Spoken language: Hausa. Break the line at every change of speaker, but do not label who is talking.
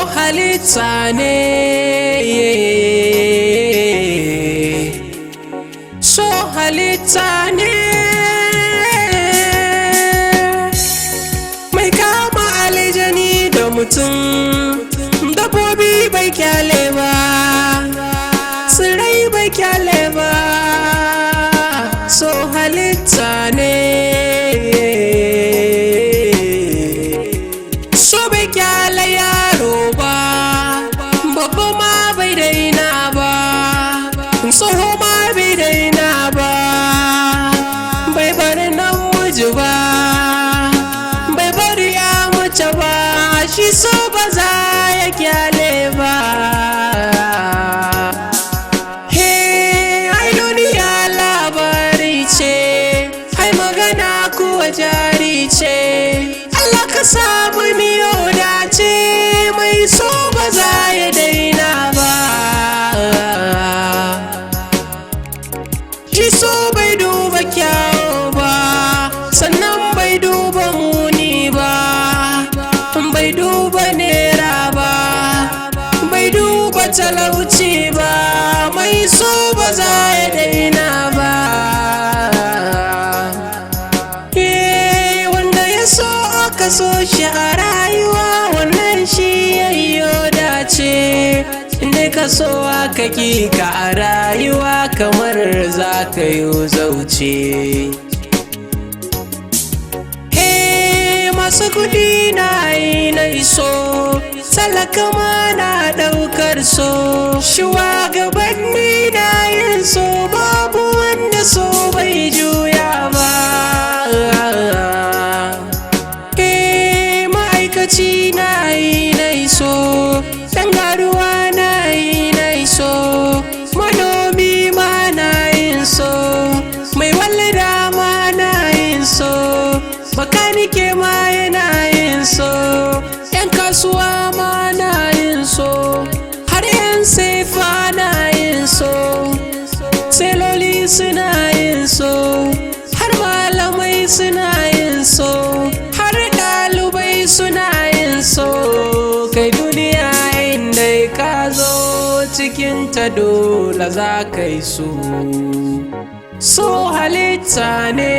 halitta ne, so halitta ne, mai kama aljani da mutum, dabbobi bai kyale ba, tsirai bai kyale ba, so halitta ne. So bai kyale yaro ba, babba ma bai daina ba, tsoho ma bai daina ba, bai bari namiji ba, bai bari ya mace ba, shi so ba za ya kyale ba. Ai duniya labari ce, ai magana kuwa jari ce, Allah ka samu miyo dace, mai so ba za ya daina ba. Shi so bai duba kyawu ba, sannan bai duba muni ba, bai duba nera ba, bai duba talauci ba, mai so ba za ya daina ba. Wanda ya so aka so shi a rayuwa, wannan shi yayyo dace. Inda ka so aka ki ka a rayuwa, kamar za ka yi zauce. Masu kudi na yi na iso, talaka ma na daukar so, shugabanni na yin so, babu wanda so bai juya ba. Ma'aikaci na yi na iso, ɗan garuwa na yi na iso, manomi ma na yin so, mai walda ma na yin so, bakanike ma yana yin so, yan kasuwa ma na yin so, har yan sefa na yin so, seloli suna yin so, har malamai suna yin so, har ɗalibai suna yin so. Kai duniya inda ka zo cikin ta dole za ka yi so halitta ne.